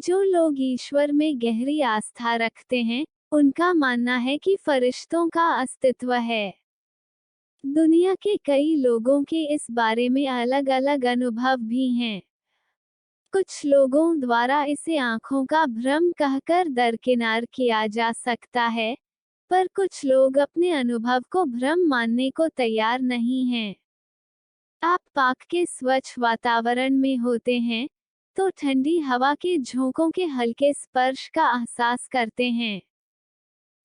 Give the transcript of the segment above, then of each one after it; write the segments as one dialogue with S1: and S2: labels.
S1: जो लोग ईश्वर में गहरी आस्था रखते हैं, उनका मानना है कि फरिश्तों का अस्तित्व है। दुनिया के कई लोगों के इस बारे में अलग-अलग अनुभव भी हैं। कुछ लोगों द्वारा इसे आंखों का भ्रम कहकर दरकिनार किया जा सकता है, पर कुछ लोग अपने अनुभव को भ्रम मानने को तैयार नहीं हैं। आप पार्क के स्वच्छ वातावरण में होते हैं, तो ठंडी हवा के झोंकों के हल्के स्पर्श का एहसास करते हैं।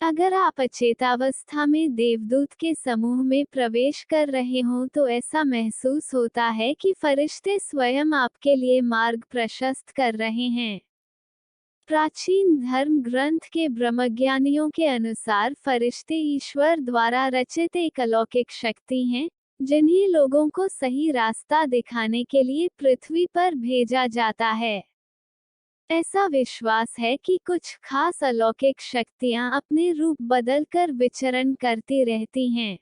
S1: अगर आप अचेतावस्था में देवदूत के समूह में प्रवेश कर रहे हों तो ऐसा महसूस होता है कि फरिश्ते स्वयं आपके लिए मार्ग प्रशस्त कर रहे हैं। प्राचीन धर्म ग्रंथ के ब्रह्मज्ञानियों के अनुसार फरिश्ते ईश्वर द्वारा रचित एक अलौकिक शक्ति हैं, जिन्हें लोगों को सही रास्ता दिखाने के लिए पृथ्वी पर भेजा जाता है। ऐसा विश्वास है कि कुछ खास अलौकिक शक्तियां अपने रूप बदलकर विचरण करती रहती हैं।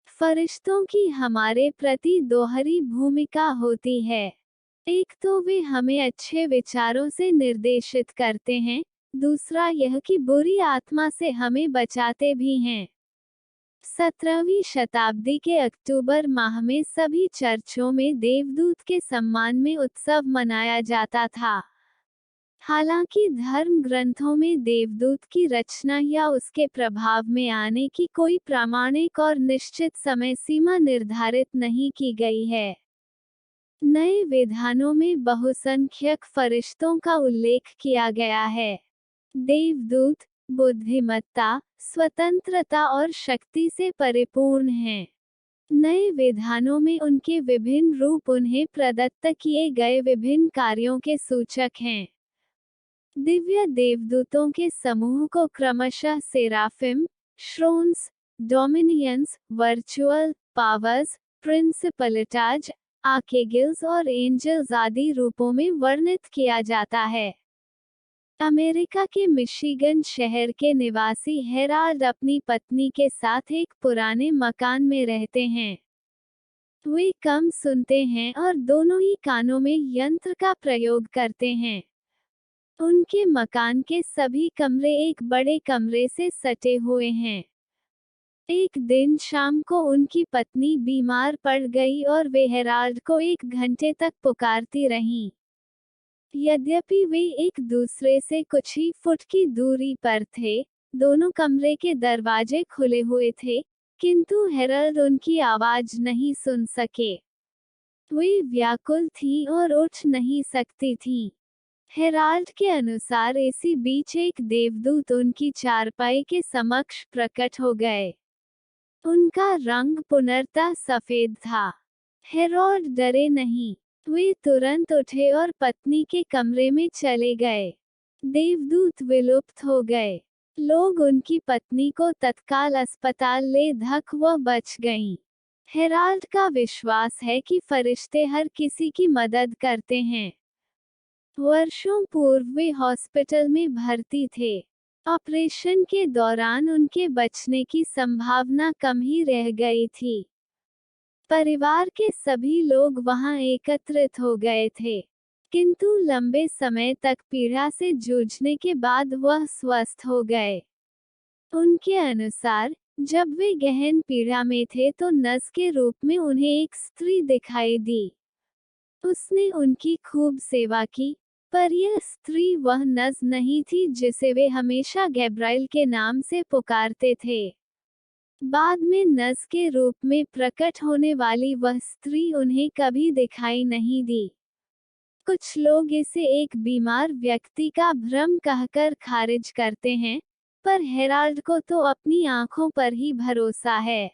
S1: फरिश्तों की हमारे प्रति दोहरी भूमिका होती है। एक तो वे हमें अच्छे विचारों से निर्देशित करते हैं, दूसरा यह कि बुरी आत्मा से हमें बचाते भी हैं। 17वीं शताब्दी के अक्टूबर माह में सभी चर्चों में देवदूत के सम्मान में उत्सव मनाया जाता था। हालांकि धर्म ग्रंथों में देवदूत की रचना या उसके प्रभाव में आने की कोई प्रामाणिक और निश्चित समय सीमा निर्धारित नहीं की गई है। नए विधानों में बहुसंख्यक फरिश्तों का उल्लेख किया गया है। देवदूत बुद्धिमत्ता, स्वतंत्रता और शक्ति से परिपूर्ण हैं। नए विधानों में उनके विभिन्न रूप उन्हें प्रदत्त किए गए विभिन्न कार्यों के सूचक हैं। दिव्य देवदूतों के समूह को क्रमशः सेराफिम, श्रोन्स, डोमिनियंस, वर्चुअल पावर्स, प्रिंसिपलिटाज, आर्केगिल्स और एंजल्स आदि रूपों में वर्णित किया जाता है। अमेरिका के मिशिगन शहर के निवासी हेराल्ड अपनी पत्नी के साथ एक पुराने मकान में रहते हैं। वे कम सुनते हैं और दोनों ही कानों में यंत्र का प्रयोग करते हैं। उनके मकान के सभी कमरे एक बड़े कमरे से सटे हुए हैं। एक दिन शाम को उनकी पत्नी बीमार पड़ गई और वे हेराल्ड को 1 घंटे तक पुकारती रहीं। यद्यपि वे एक दूसरे से कुछ ही फुट की दूरी पर थे, दोनों कमरे के दरवाजे खुले हुए थे, किंतु हेराल्ड उनकी आवाज नहीं सुन सके। वे व्याकुल थीं और उठ नहीं सकती थीं। हेराल्ड के अनुसार इसी बीच एक देवदूत उनकी चारपाई के समक्ष प्रकट हो गए। उनका रंग पुनर्तः सफेद था। हेरोल्ड डरे नहीं। वे तुरंत उठे और पत्नी के कमरे में चले गए। देवदूत विलुप्त हो गए। लोग उनकी पत्नी को तत्काल अस्पताल ले धक व बच गईं। हेराल्ड का विश्वास है कि फरिश्ते हर किसी की मदद करते हैं। वर्षों पूर्व वे हॉस्पिटल में भर्ती थे। ऑपरेशन के दौरान उनके बचने की संभावना कम ही रह गई थी। परिवार के सभी लोग वहां एकत्रित हो गए थे, किंतु लंबे समय तक पीड़ा से जूझने के बाद वह स्वस्थ हो गए। उनके अनुसार, जब वे गहन पीड़ा में थे तो नर्स के रूप में उन्हें एक स्त्री दिखाई दी। उसने उनकी खूब सेवा की, पर यह स्त्री वह नर्स नहीं थी जिसे वे हमेशा गैब्राइल के नाम से पुकारते थे। बाद में नर्स के रूप में प्रकट होने वाली वह स्त्री उन्हें कभी दिखाई नहीं दी। कुछ लोग इसे एक बीमार व्यक्ति का भ्रम कहकर खारिज करते हैं, पर हेराल्ड को तो अपनी आंखों पर ही भरोसा है।